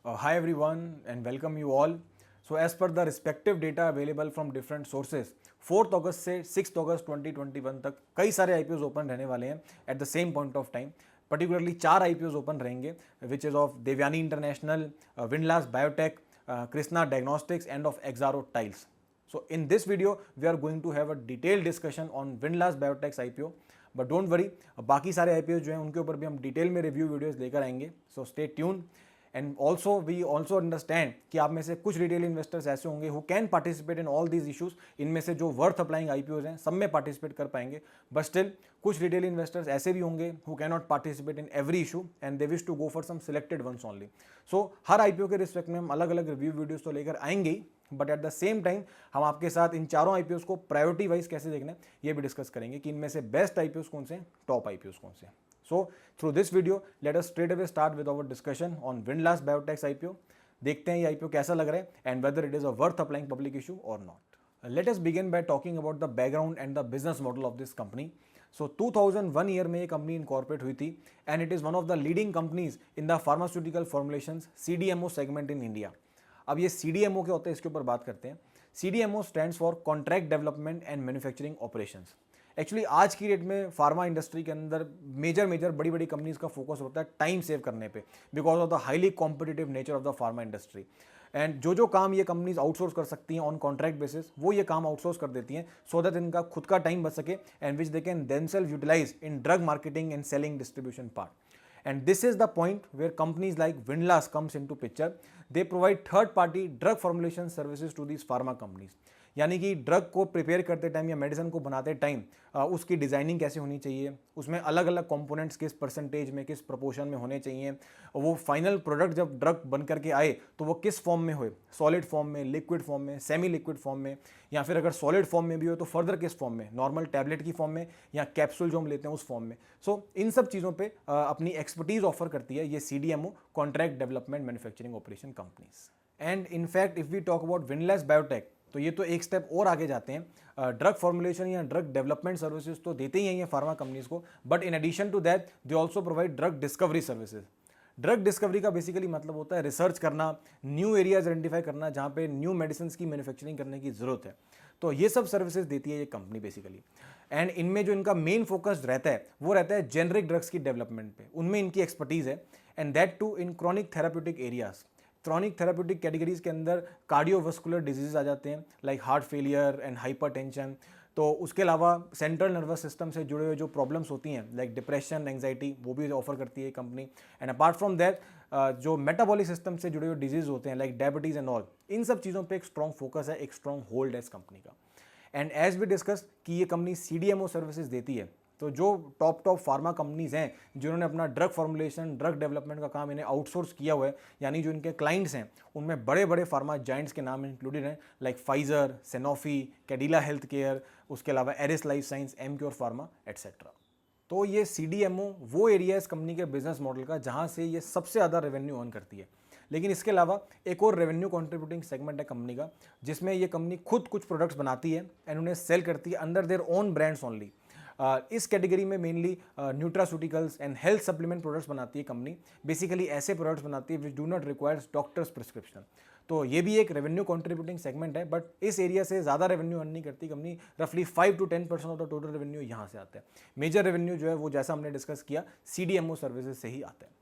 Hi everyone and welcome you all. So as per the respective data available from different sources, 4th अगस्त से 6th अगस्त 2021 तक कई सारे IPO open रहने वाले हैं at the same point of time. Particularly 4 IPO open रहेंगे which is of Devyani international, Windlas biotech, Krishna diagnostics and of Exxaro tiles. So in this video we are going to have a detailed discussion on Windlass Biotech's IPO. But don't worry, बाकी सारे IPO जो हैं उनके ऊपर भी हम detail में रिव्यू वीडियोस लेकर आएंगे. So stay tuned. And also we also understand कि आप में से कुछ रिटेल इन्वेस्टर्स ऐसे होंगे who can participate in all these issues. इनमें से जो वर्थ अप्लाइंग आईपीओज हैं सब में पार्टिसिपेट कर पाएंगे. बट स्टिल कुछ रिटेल इन्वेस्टर्स ऐसे भी होंगे who can not participate in every issue and they wish to go for some selected ones only. So हर आईपीओ के रिस्पेक्ट में हम अलग अलग रिव्यू वीडियोज़ तो लेकर आएंगे ही, but at the same time हम आपके साथ इन चारों आईपीओस को प्रायोरिटी वाइज कैसे देखना है ये भी डिस्कस करेंगे कि इनमें से बेस्ट आईपीओस कौन से हैं, टॉप आईपीओस कौन से हैं. So through this video let us straight away start with our discussion on Windlas biotech's IPO. देखते हैं ये आईपीओ कैसा लग रहा है and whether it is a worth applying public issue और not. Let us begin by talking about the background and the business model of this company. So 2001 year में ये कंपनी इनकॉर्पोरेट हुई थी and it is one of the leading companies in the pharmaceutical formulations CDMO segment in India. अब ये CDMO क्या होता है इसके ऊपर बात करते हैं. CDMO stands for contract development and manufacturing operations. Actually आज की डेट में फार्मा इंडस्ट्री के अंदर मेजर बड़ी बड़ी कंपनीज का फोकस होता है टाइम सेव करने पे because of the highly competitive nature of the pharma industry. And जो काम ये कंपनीज आउटसोर्स कर सकती हैं ऑन कॉन्ट्रैक्ट बेसिस वो ये काम आउटसोर्स कर देती हैं सो दैट इनका खुद का टाइम बच सके and which they can themselves utilise in drug marketing and selling distribution part. And this is the point where companies like Windlass comes into picture. They provide third party drug formulation services to these pharma companies. यानी कि drug को prepare करते time या medicine को बनाते time उसकी designing कैसे होनी चाहिए, उसमें अलग अलग कंपोनेंट्स किस परसेंटेज में किस प्रोपोर्शन में होने चाहिए, वो फाइनल प्रोडक्ट जब ड्रग बन करके आए तो वो किस फॉर्म में हो, सॉलिड फॉर्म में, लिक्विड फॉर्म में, सेमी लिक्विड फॉर्म में, या फिर अगर सॉलिड फॉर्म में भी हो तो फर्दर किस फॉर्म में, नॉर्मल टैबलेट की फॉर्म में या कैप्सूल जो हम लेते हैं उस फॉर्म में. सो इन सब चीज़ों पे अपनी एक्सपर्टीज ऑफर करती है ये CDMO contract development manufacturing operation companies. And in fact if we talk about Windlas Biotech तो ये तो एक स्टेप और आगे जाते हैं. ड्रग फॉर्मुलेशन या ड्रग डेवलपमेंट सर्विसेज तो देते ही हैं ये फार्मा कंपनीज को, but in addition to that they also provide drug discovery services. Drug discovery का बेसिकली मतलब होता है रिसर्च करना, न्यू एरियाज आइडेंटिफाई करना जहाँ पे न्यू मेडिसिन की मैन्युफैक्चरिंग करने की ज़रूरत है. तो ये सब सर्विसेज देती है ये कंपनी बेसिकली. एंड इनमें जो इनका मेन फोकस रहता है वो रहता है जेनरिक ड्रग्स की डेवलपमेंट पे, उनमें इनकी एक्सपर्टीज़ है. And that too in chronic therapeutic areas. Chronic therapeutic categories के अंदर कार्डियोवास्कुलर डिजीज़ आ जाते हैं like heart failure and hypertension. तो उसके अलावा सेंट्रल नर्वस सिस्टम से जुड़े हुए जो प्रॉब्लम्स होती हैं लाइक डिप्रेशन, एंग्जाइटी, वो भी ऑफर करती है company. And apart from that जो मेटाबॉलिक सिस्टम से जुड़े हुए डिजीज़ होते हैं लाइक डायबिटीज़ एंड ऑल, इन सब चीज़ों पे एक स्ट्रॉन्ग फोकस है, एक स्ट्रॉन्ग होल्ड है इस कंपनी का. एंड एज वी डिस्कस कि ये कंपनी CDMO सर्विसेज देती है, तो जो टॉप फार्मा कंपनीज हैं जिन्होंने अपना ड्रग फॉर्मुलेशन, ड्रग डेवलपमेंट का काम इन्हें आउटसोर्स किया हुआ है, यानी जो इनके क्लाइंट्स हैं उनमें बड़े बड़े फार्मा जाइंट्स के नाम इंक्लूडेड हैं like Pfizer, Sanofi, Cadila Health Care, उसके अलावा Eris Life Science, Emcure Pharma etcetera. तो ये CDMO वो एरिया इस कंपनी के बिजनेस मॉडल का जहाँ से ये सबसे ज़्यादा रेवेन्यू अर्न करती है. लेकिन इसके अलावा एक और रेवेन्यू कंट्रीब्यूटिंग सेगमेंट है कंपनी का जिसमें ये कंपनी खुद कुछ प्रोडक्ट्स बनाती है एंड उन्हें सेल करती है under their own brands only. इस कैटेगरी में mainly nutraceuticals and health supplement products बनाती है कंपनी. बेसिकली ऐसे प्रोडक्ट्स बनाती है which do not requires doctors prescription. तो ये भी एक रेवेन्यू कंट्रीब्यूटिंग सेगमेंट है, बट इस एरिया से ज़्यादा रेवेन्यू अर्न नहीं करती कंपनी. रफली 5 to 10% of the total revenue यहाँ से आता है. मेजर रेवेन्यू जो है वो जैसा हमने डिस्कस किया CDMO सर्विसेज से ही आता है.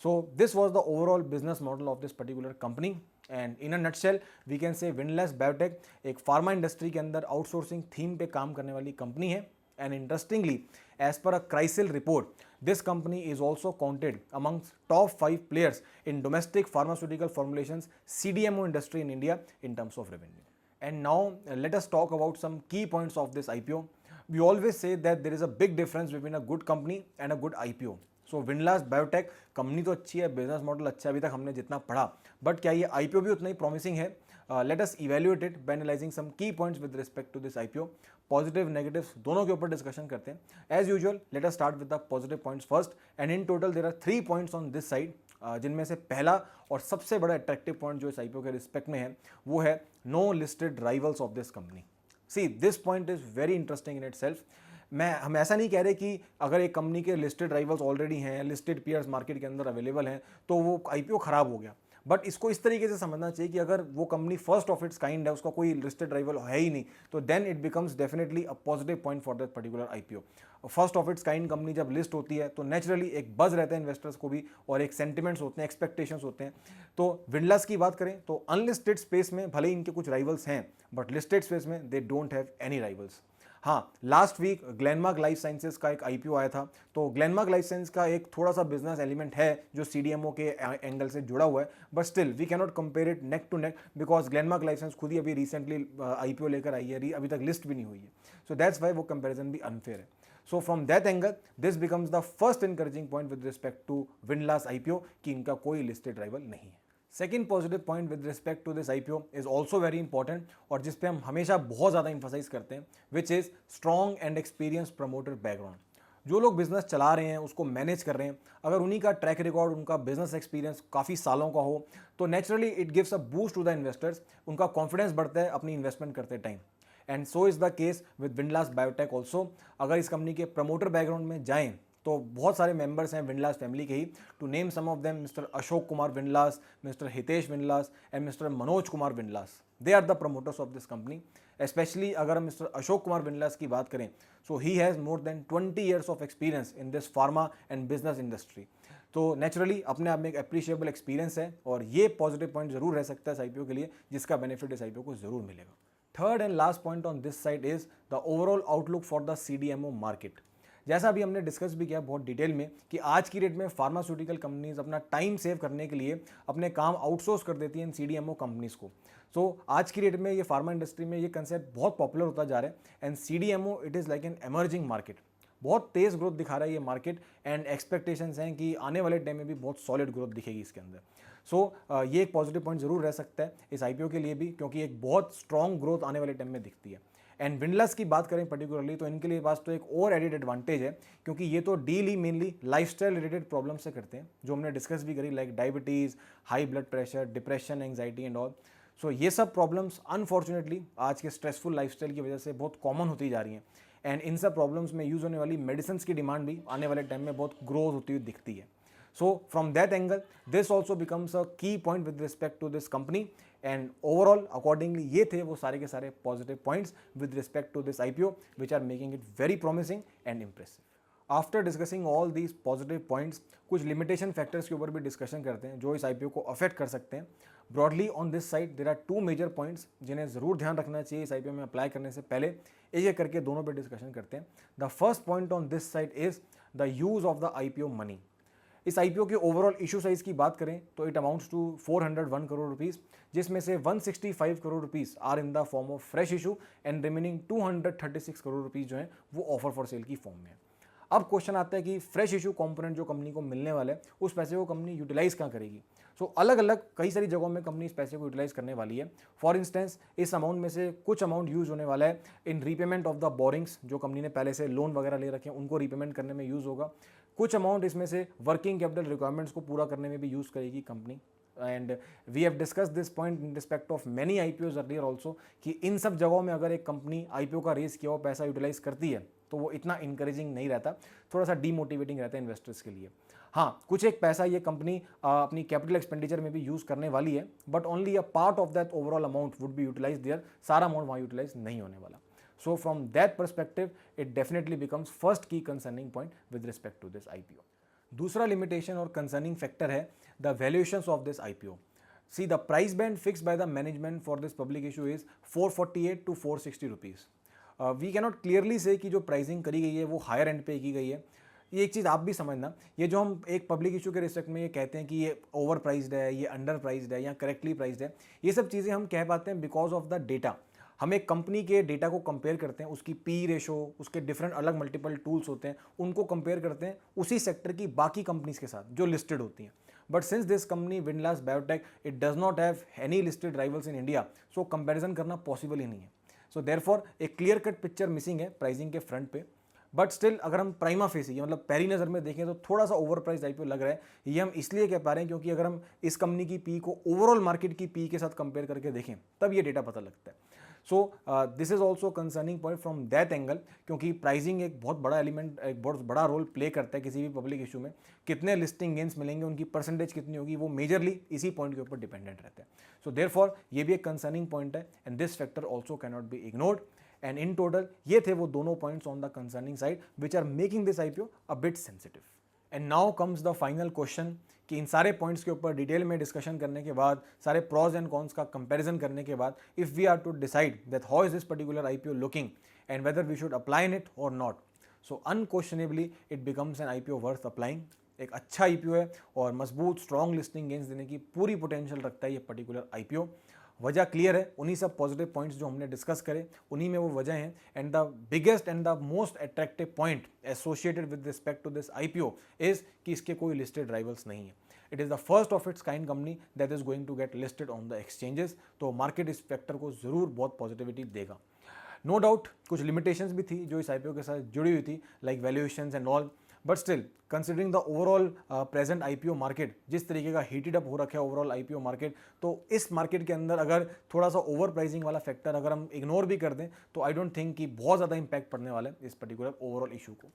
So this was the overall business model of this particular company and in a nutshell we can say Windlass Biotech एक फार्मा इंडस्ट्री के अंदर आउटसोर्सिंग थीम पे काम करने वाली कंपनी है. And interestingly, as per a CRISIL report, this company is also counted amongst top 5 players in domestic pharmaceutical formulations CDMO industry in India in terms of revenue. And now let us talk about some key points of this IPO. We always say that there is a big difference between a good company and a good IPO. So Windlas Biotech company तो अच्छी है, business model अच्छा है अभी तक हमने जितना पढ़ा, बट क्या ये IPO भी उतना ही प्रॉमिसिंग है? Let us evaluate it by analysing some key points with respect to this IPO. Positive negatives दोनों के ऊपर डिस्कशन करते हैं. As usual let us start with the positive points first and in total there are 3 points on this side, जिनमें से पहला और सबसे बड़ा अट्रैक्टिव पॉइंट जो इस IPO के रिस्पेक्ट में है वो है no listed rivals of this company. See this point is very interesting in itself. हम ऐसा नहीं कह रहे कि अगर एक कंपनी के लिस्टेड राइवल्स ऑलरेडी हैं, लिस्टेड पीयर्स मार्केट के अंदर अवेलेबल हैं तो वो IPO खराब हो गया. बट इसको इस तरीके से समझना चाहिए कि अगर वो company first of its kind है, उसका कोई लिस्टेड राइवल है ही नहीं, तो then it becomes definitely a positive point for that particular IPO. First of its kind company जब लिस्ट होती है तो नेचुरली एक बज रहता है इन्वेस्टर्स को भी, और एक सेंटिमेंट्स होते हैं, एक्सपेक्टेशंस होते हैं। तो विंडलास की बात करें तो अनलिस्टेड स्पेस में भले ही इनके कुछ राइवल्स हैं, बट लिस्टेड स्पेस में they don't have any rivals. हाँ, last week Glenmark life sciences का एक आईपीओ आया था, तो ग्लेनमार्क लाइफ साइंस का एक थोड़ा सा बिजनेस एलिमेंट है जो सीडीएमओ के एंगल से जुड़ा हुआ है, but still we cannot compare it neck to neck, because Glenmark Life Science खुद ही अभी रिसेंटली आईपीओ लेकर आई है, अभी तक लिस्ट भी नहीं हुई है। सो दैट्स वाई वो कंपेरिजन भी अनफेयर है। So from that angle this becomes the first encouraging point with respect to Windlas IPO कि इनका कोई लिस्टेड राइवल नहीं है। Second positive point with respect to this IPO is also very important, और जिस पे हम हमेशा बहुत ज़्यादा इंफोसाइज करते हैं, which is strong and experience promoter background. जो लोग बिजनेस चला रहे हैं, उसको मैनेज कर रहे हैं, अगर उन्हीं का ट्रैक रिकॉर्ड, उनका बिजनेस एक्सपीरियंस काफ़ी सालों का हो, तो naturally it gives a boost to the investors, उनका कॉन्फिडेंस बढ़ता है अपनी इन्वेस्टमेंट करते time. And so is the case with Windlas Biotech also. अगर इस कंपनी के प्रमोटर बैकग्राउंड में जाएं तो बहुत सारे मेंबर्स हैं विंडलास फैमिली के ही। To name some of them, mister Ashok Kumar Windlas, mister Hitesh Windlas and mister Manoj Kumar Windlas, they are the promoters of this company. Specially अगर हम मिस्टर अशोक कुमार विंडलास की बात करें, so he has more than 20 years of experience in this pharma and business industry. तो naturally अपने आप में एक अप्रिशिएबल एक्सपीरियंस है, और ये पॉजिटिव पॉइंट जरूर रह सकता है इस आईपीओ के लिए, जिसका बेनिफिट इस आईपीओ को जरूर मिलेगा। Third and last point on this side is the overall outlook for the CDMO market. जैसा अभी हमने डिस्कस भी किया बहुत डिटेल में कि आज की डेट में फार्मास्यूटिकल कंपनीज अपना टाइम सेव करने के लिए अपने काम आउटसोर्स कर देती हैं इन सीडीएमओ कंपनीज को। सो आज की डेट में ये फार्मा इंडस्ट्री में ये कंसेप्ट बहुत पॉपुलर होता जा रहा है, and CDMO it is like an emerging market. बहुत तेज़ ग्रोथ दिखा रहा है ये मार्केट, एंड एक्सपेक्टेशंस हैं कि आने वाले टाइम में भी बहुत सॉलिड ग्रोथ दिखेगी इसके अंदर। सो ये एक पॉजिटिव पॉइंट जरूर रह सकता है इस आईपीओ के लिए भी, क्योंकि एक बहुत स्ट्रॉन्ग ग्रोथ आने वाले टाइम में दिखती है। एंड विंडलास की बात करें पर्टिकुलरली, तो इनके लिए पास तो एक और एडिड एडवांटेज है, क्योंकि ये तो डील ही मेनली लाइफस्टाइल रिलेटेड प्रॉब्लम से करते हैं, जो हमने डिस्कस भी करी, like diabetes, high blood pressure, depression, anxiety and all. So ये सब प्रॉब्लम्स अनफॉर्चुनेटली आज के स्ट्रेसफुल लाइफस्टाइल की वजह से बहुत कॉमन होती जा रही हैं, एंड इन सब प्रॉब्लम्स में यूज़ होने वाली मेडिसिन की डिमांड भी आने वाले टाइम में बहुत ग्रोथ होती हुई दिखती है। So from that angle, this also becomes a key point with respect to this company, and overall accordingly ये थे वो सारे के सारे positive points with respect to this IPO which are making it very promising and impressive. After discussing all these positive points, कुछ limitation factors के ऊपर भी discussion करते हैं जो इस IPO को affect कर सकते हैं। Broadly on this side there are two major points जिन्हें ज़रूर ध्यान रखना चाहिए इस IPO में अप्लाई करने से पहले। एक एक करके दोनों पे डिस्कशन करते हैं। The first point on this side is the use of the IPO money. इस आईपीओ के ओवरऑल इशू साइज की बात करें तो it amounts to 401 crore rupees, जिसमें से 165 crore rupees are in the form of fresh issue, and remaining 236 crore rupees जो है वो ऑफर फॉर सेल की फॉर्म में है। अब क्वेश्चन आता है कि फ्रेश इशू कंपोनेंट जो कंपनी को मिलने वाला है, उस पैसे को कंपनी यूटिलाइज कहाँ करेगी। सो अलग अलग कई सारी जगहों में कंपनी इस पैसे को यूटिलाइज करने वाली है। फॉर इंस्टेंस इस अमाउंट में से कुछ अमाउंट यूज होने वाला है इन रीपेमेंट ऑफ द बोरिंग्स, जो कंपनी ने पहले से लोन वगैरह ले रखे हैं उनको रीपेमेंट करने में यूज होगा। कुछ अमाउंट इसमें से वर्किंग कैपिटल रिक्वायरमेंट्स को पूरा करने में भी यूज़ करेगी company, and we have discuss this point in respect of many IPOs earlier also कि इन सब जगहों में अगर एक कंपनी आईपीओ का रेस किया हुआ पैसा यूटिलाइज करती है तो वो इतना इंकरेजिंग नहीं रहता, थोड़ा सा डीमोटिवेटिंग रहता है इन्वेस्टर्स के लिए। हाँ, कुछ एक पैसा ये कंपनी अपनी कैपिटल एक्सपेंडिचर में भी यूज़ करने वाली है, but only a part of that overall amount would be utilise there, सारा अमाउंट वहाँ यूटिलाइज नहीं होने वाला। So from that perspective, it definitely becomes first key concerning point with respect to this IPO. दूसरा limitation और concerning factor है the valuations of this IPO. See, the price band fixed by the management for this public issue is 448 to 460 rupees. We cannot clearly say कि जो pricing करी गई है वो higher end पे की गई है। ये एक चीज़ आप भी समझना, ये जो हम एक पब्लिक इशू के रिस्पेक्ट में ये कहते हैं कि ये ओवर प्राइज्ड है, ये अंडर प्राइज्ड है या करेक्टली प्राइज्ड है, ये सब चीज़ें हम कह पाते हैं बिकॉज ऑफ द डेटा। हम एक कंपनी के डेटा को कंपेयर करते हैं, उसकी पी रेशो, उसके डिफरेंट अलग मल्टीपल टूल्स होते हैं, उनको कंपेयर करते हैं उसी सेक्टर की बाकी कंपनीज के साथ जो लिस्टेड होती हैं। But since this company Windlas Biotech it does not have any listed rivals in India, so comparison करना पॉसिबल ही नहीं है। सो देयरफॉर एक क्लियर कट पिक्चर मिसिंग है प्राइसिंग के फ्रंट पे। बट स्टिल अगर हम प्राइमा फेसी मतलब पहली नज़र में देखें तो थोड़ा सा ओवर प्राइस आईपीओ लग रहा है। ये हम इसलिए कह पा रहे हैं क्योंकि अगर हम इस कंपनी की पी को ओवरऑल मार्केट की पी के साथ कंपेयर करके देखें तब ये डेटा पता लगता है। So this is also concerning point from that angle, क्योंकि प्राइसिंग एक बहुत बड़ा एलिमेंट, एक बहुत बड़ा रोल प्ले करता है किसी भी पब्लिक इशू में। कितने लिस्टिंग गेंस मिलेंगे, उनकी परसेंटेज कितनी होगी, वो मेजरली इसी पॉइंट के ऊपर डिपेंडेंट रहता है। सो देयरफॉर ये भी एक कंसर्निंग पॉइंट है and this factor also can not be ignored. And in total ये थे वो दोनों points on the concerning side which are making this IPO a bit sensitive. And now comes the final question कि इन सारे points के ऊपर detail में डिस्कशन करने के बाद, सारे प्रॉज एंड कॉन्स का कंपैरिजन करने के बाद, if we are to decide that how is this particular IPO looking and whether we should apply in it और not, so unquestionably it becomes an IPO worth applying. एक अच्छा IPO है और मजबूत स्ट्रॉन्ग लिस्टिंग गेंस देने की पूरी potential रखता है ये पर्टिकुलर IPO। वजह क्लियर है, उन्हीं सब पॉजिटिव पॉइंट्स जो हमने डिस्कस करे उन्हीं में वो वजह हैं। And the biggest and the most attractive point associated with respect to this IPO is कि इसके कोई लिस्टेड राइवल्स नहीं है। It is the first of its kind company that is going to get listed on the exchanges. तो market इस factor को जरूर बहुत पॉजिटिविटी देगा। नो डाउट कुछ लिमिटेशंस भी थी जो इस IPO के साथ जुड़ी हुई थी, like valuations and all, but still considering the overall present IPO market, जिस तरीके का हीटेड अप हो रखा है ओवरऑल IPO मार्केट, तो इस मार्केट के अंदर अगर थोड़ा सा ओवर प्राइसिंग वाला फैक्टर अगर हम इग्नोर भी कर दें तो आई डोंट थिंक कि बहुत ज़्यादा इंपैक्ट पड़ने वाला है इस पर्टिकुलर ओवरऑल इशू को।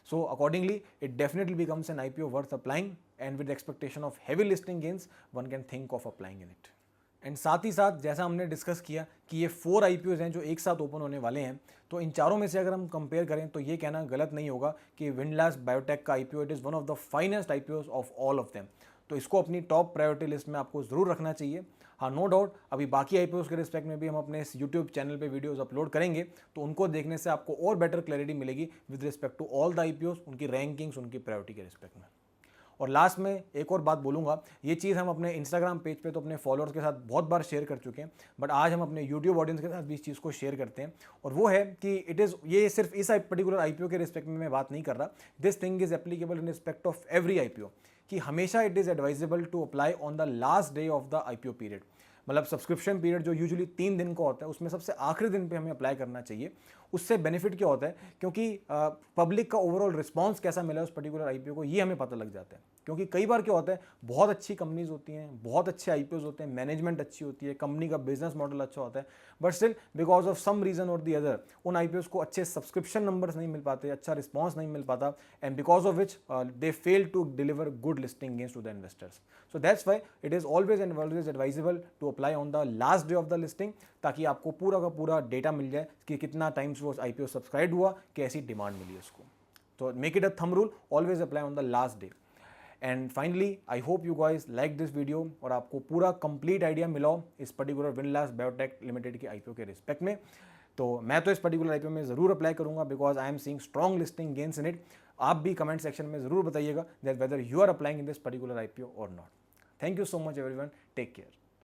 So accordingly, it definitely becomes an IPO worth applying, and with the expectation of heavy listing gains, one can think of applying in it. And साथ ही साथ जैसा हमने डिस्कस किया कि ये 4 IPOs हैं जो एक साथ ओपन होने वाले हैं, तो इन चारों में से अगर हम कंपेयर करें तो ये कहना गलत नहीं होगा कि विंडलास बायोटेक का IPO it is one of the finest IPOs of all of them. तो इसको अपनी टॉप प्रायोरिटी लिस्ट में आपको ज़रूर रखना चाहिए। हाँ, नो डाउट अभी बाकी IPOs के रिस्पेक्ट में भी हम अपने इस यूट्यूब चैनल पे वीडियोस अपलोड करेंगे, तो उनको देखने से आपको और बेटर क्लैरिटी मिलेगी with respect to all the IPOs, उनकी रैंकिंग्स, उनकी प्रायोरिटी के रिस्पेक्ट में। और लास्ट में एक और बात बोलूँगा, ये चीज़ हम अपने इंस्टाग्राम पेज पे तो अपने फॉलोअर्स के साथ बहुत बार शेयर कर चुके हैं, बट आज हम अपने यूट्यूब ऑडियंस के साथ भी इस चीज़ को शेयर करते हैं, और वो है कि इट इज़, ये सिर्फ इस पर्टिकुलर IPO के रिस्पेक्ट में मैं बात नहीं कर रहा, this thing is applicable in respect of every IPO, कि हमेशा it is advisable to apply on the last day of the IPO period. मतलब सब्सक्रिप्शन पीरियड जो यूजुअली 3 दिन का होता है, उसमें सबसे आखिरी दिन पे हमें अप्लाई करना चाहिए। उससे बेनिफिट क्या होता है, क्योंकि पब्लिक का ओवरऑल रिस्पांस कैसा मिला है उस पर्टिकुलर IPO को, ये हमें पता लग जाता है। क्योंकि कई बार क्या होता है, बहुत अच्छी कंपनीज होती हैं, बहुत अच्छे IPOs होते हैं, मैनेजमेंट अच्छी होती है, कंपनी का बिजनेस मॉडल अच्छा होता है, but still because of some reason और दी अदर उन IPOs को अच्छे सब्सक्रिप्शन नंबर्स नहीं मिल पाते, अच्छा रिस्पॉन्स नहीं मिल पाता, and because of which they fail to deliver good listing gains to the investors. So that's why it is always and always advisable to apply on the last day of the listing, ताकि आपको पूरा का पूरा data मिल जाए कि कितना times वो IPO subscribe हुआ, कैसी डिमांड मिली उसको। तो make it a thumb rule, always apply on the last day. And finally I hope you guys like this video और आपको पूरा कंप्लीट आइडिया मिला हो इस पर्टिकुलर विंडलास बायोटेक लिमिटेड के IPO के रिस्पेक्ट में। तो मैं तो इस पर्टिकुलर IPO में ज़रूर अप्लाई करूंगा because I am seeing strong listing gains in it. आप भी कमेंट सेक्शन में ज़रूर बताइएगा that whether you are applying in this particular IPO और not. Thank you so much everyone, take care.